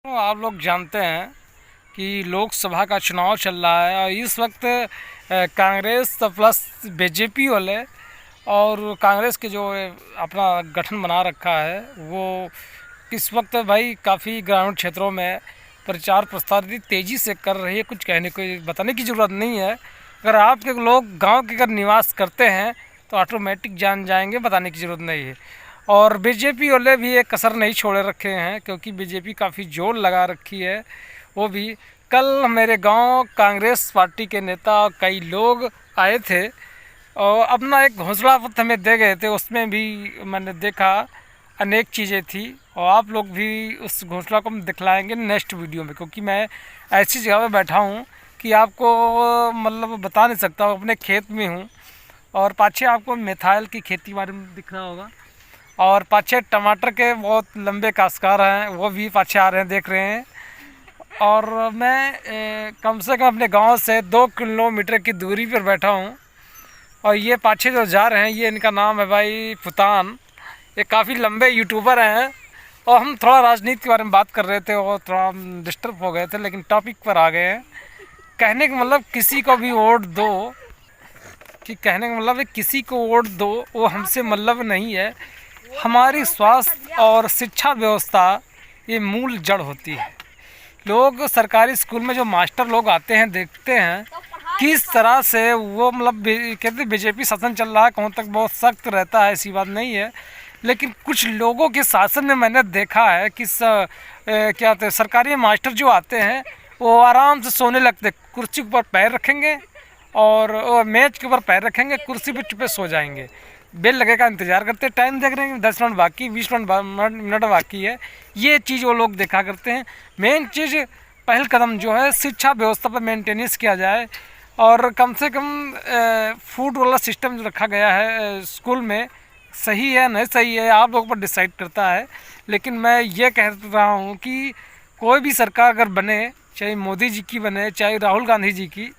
तो आप लोग जानते हैं कि लोकसभा का चुनाव चल रहा है और इस वक्त कांग्रेस प्लस बीजेपी वाले और कांग्रेस के जो अपना गठन बना रखा है वो इस वक्त भाई काफ़ी ग्रामीण क्षेत्रों में प्रचार प्रसार भी तेज़ी से कर रही है। कुछ कहने को बताने की ज़रूरत नहीं है। अगर आपके लोग गांव के अगर निवास करते हैं तो ऑटोमेटिक जान जाएंगे, बताने की ज़रूरत नहीं है। और बीजेपी वाले भी एक कसर नहीं छोड़े रखे हैं, क्योंकि बीजेपी काफ़ी जोर लगा रखी है। वो भी कल मेरे गांव कांग्रेस पार्टी के नेता कई लोग आए थे और अपना एक घोषणा पत्र हमें दे गए थे। उसमें भी मैंने देखा अनेक चीज़ें थी और आप लोग भी उस घोषणा को हम दिखलाएंगे नेक्स्ट वीडियो में, क्योंकि मैं ऐसी जगह पे बैठा हूँ कि आपको मतलब बता नहीं सकता हूँ। अपने खेत में हूँ और पाछे आपको मिथाइल की खेती बारे में दिख रहा होगा और पाछे टमाटर के बहुत लंबे काश्तकार हैं, वो भी पाछे आ रहे हैं, देख रहे हैं। और मैं कम से कम अपने गांव से 2 किलोमीटर की दूरी पर बैठा हूं और ये पाछे जो जा रहे हैं ये इनका नाम है भाई फुतान। ये काफ़ी लंबे यूट्यूबर हैं और हम थोड़ा राजनीति के बारे में बात कर रहे थे और थोड़ा डिस्टर्ब हो गए थे, लेकिन टॉपिक पर आ गए हैं। कहने का मतलब किसी को भी वोट दो, कि कहने का मतलब है किसी को वोट दो, वो हमसे मतलब नहीं है। हमारी स्वास्थ्य और शिक्षा व्यवस्था ये मूल जड़ होती है। लोग सरकारी स्कूल में जो मास्टर लोग आते हैं देखते हैं किस तरह से वो मतलब कहते बीजेपी शासन चल रहा है, कहूँ तक बहुत सख्त रहता है, ऐसी बात नहीं है। लेकिन कुछ लोगों के शासन में मैंने देखा है कि क्या कहते हैं सरकारी मास्टर जो आते हैं वो आराम से सोने लगते, कुर्सी के ऊपर पैर रखेंगे और मेज के ऊपर पैर रखेंगे, कुर्सी पर चुपे सो जाएंगे। बेल लगेगा, इंतज़ार करते, टाइम देख रहे हैं 10 मिनट बाकी, 20 मिनट बाकी है। ये चीज़ वो लोग देखा करते हैं। मेन चीज़ पहल कदम जो है शिक्षा व्यवस्था पर मेंटेनेंस किया जाए और कम से कम फूड वाला सिस्टम जो रखा गया है स्कूल में, सही है नहीं सही है आप लोगों पर डिसाइड करता है। लेकिन मैं ये कह रहा हूँ कि कोई भी सरकार अगर बने, चाहे मोदी जी की बने चाहे राहुल गांधी जी की,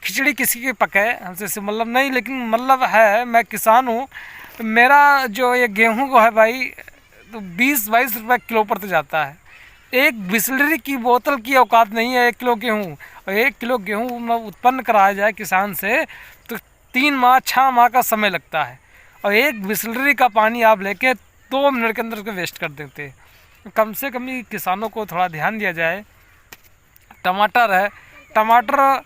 खिचड़ी किसी की पके हमसे से मतलब नहीं। लेकिन मतलब है, मैं किसान हूँ, मेरा जो ये गेहूँ को है भाई तो 20-22 रुपये किलो पर तो जाता है। एक बिस्लरी की बोतल की औकात नहीं है 1 किलो गेहूँ, और 1 किलो गेहूँ उत्पन्न कराया जाए किसान से तो 3 माह 6 माह का समय लगता है, और एक बिस्लरी का पानी आप लेके 2 मिनट के अंदर उसको वेस्ट कर देते हैं। कम से कम किसानों को थोड़ा ध्यान दिया जाए। टमाटर है, टमाटर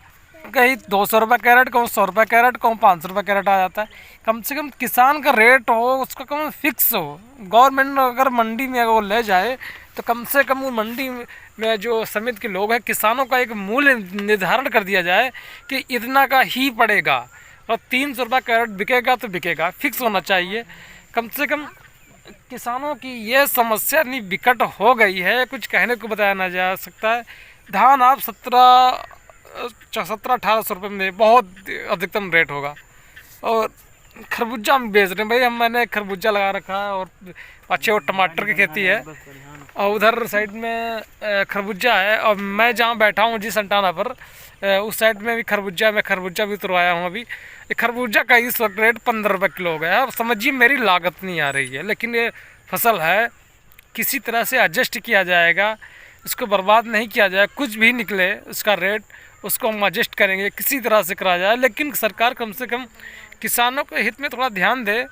कहीं 200 रुपये कैरेट, कहूँ 100 रुपये कैरेट, कहूँ 500 रुपये कैरेट आ जाता है। कम से कम किसान का रेट हो, उसका कम फिक्स हो। गवर्नमेंट अगर मंडी में वो ले जाए तो कम से कम वो मंडी में जो समिति के लोग हैं किसानों का एक मूल्य निर्धारण कर दिया जाए कि इतना का ही पड़ेगा, और 300 रुपये कैरेट बिकेगा तो बिकेगा, फिक्स होना चाहिए। कम से कम किसानों की ये समस्या इतनी विकट हो गई है, कुछ कहने को बताया ना जा सकता है। धान आप 1700-1800 रुपये में बहुत अधिकतम रेट होगा, और खरबूजा हम बेच रहे हैं भाई। मैंने खरबूजा लगा रखा है और अच्छे वो टमाटर की खेती है और उधर साइड में खरबूजा है, और मैं जहाँ बैठा हूँ जिस अंटाना पर उस साइड में भी खरबूजा, मैं खरबूजा भी उतरवाया हूँ अभी। ये खरबूजा का इस वक्त रेट 15 रुपये किलो हो गया है। अब समझिए मेरी लागत नहीं आ रही है, लेकिन ये फसल है, किसी तरह से एडजस्ट किया जाएगा, इसको बर्बाद नहीं किया जाए। कुछ भी निकले उसका रेट उसको हम एडजस्ट करेंगे, किसी तरह से करा जाए। लेकिन सरकार कम से कम किसानों के हित में थोड़ा ध्यान दे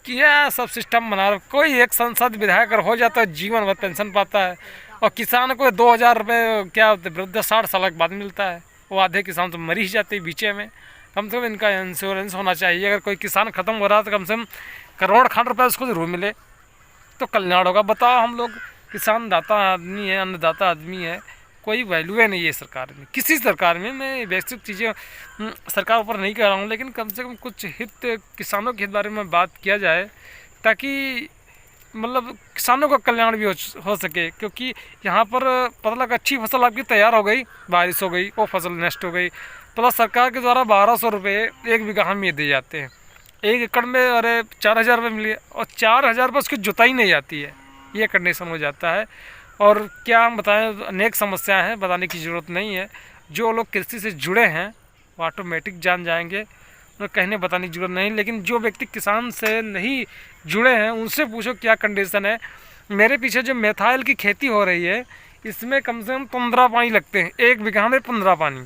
कि यह सब सिस्टम बना रहा। कोई एक सांसद विधायक अगर हो जाता है जीवन भर पेंशन पाता है, और किसान को 2000 रुपये क्या वृद्ध 60 साल के बाद मिलता है। वो आधे किसान तो मर ही जाते हैं बीचे में। कम से कम इनका इंश्योरेंस होना चाहिए। अगर कोई किसान ख़त्म हो रहा है तो कम से कम करोड़ खंड रुपये उसको ज़रूर मिले तो कल्याण होगा। बताओ, हम लोग किसान दाता आदमी है, अन्नदाता आदमी है, कोई वैल्यू है नहीं है सरकार में, किसी सरकार में। मैं बेसिक चीज़ें सरकार ऊपर नहीं कह रहा हूँ, लेकिन कम से कम कुछ हित किसानों के हित बारे में बात किया जाए, ताकि मतलब किसानों का कल्याण भी हो सके। क्योंकि यहाँ पर पता लगा अच्छी फसल आपकी तैयार हो गई, बारिश हो गई, वो फसल नष्ट हो गई, प्लस सरकार के द्वारा 1200 रुपये 1 बीघा में दिए जाते हैं। 1 एकड़ में अरे 4000 रुपये मिले, और 4000 रुपये उसकी जुताई नहीं जाती है, ये कंडीशन हो जाता है। और क्या हम बताएं, अनेक समस्याएं हैं, बताने की ज़रूरत नहीं है। जो लोग कृषि से जुड़े हैं वो ऑटोमेटिक जान जाएंगे, उन्हें कहने बताने की ज़रूरत नहीं। लेकिन जो व्यक्ति किसान से नहीं जुड़े हैं उनसे पूछो क्या कंडीशन है। मेरे पीछे जो मिथाइल की खेती हो रही है, इसमें कम से कम 15 पानी लगते हैं, 1 बीघा में 15 पानी।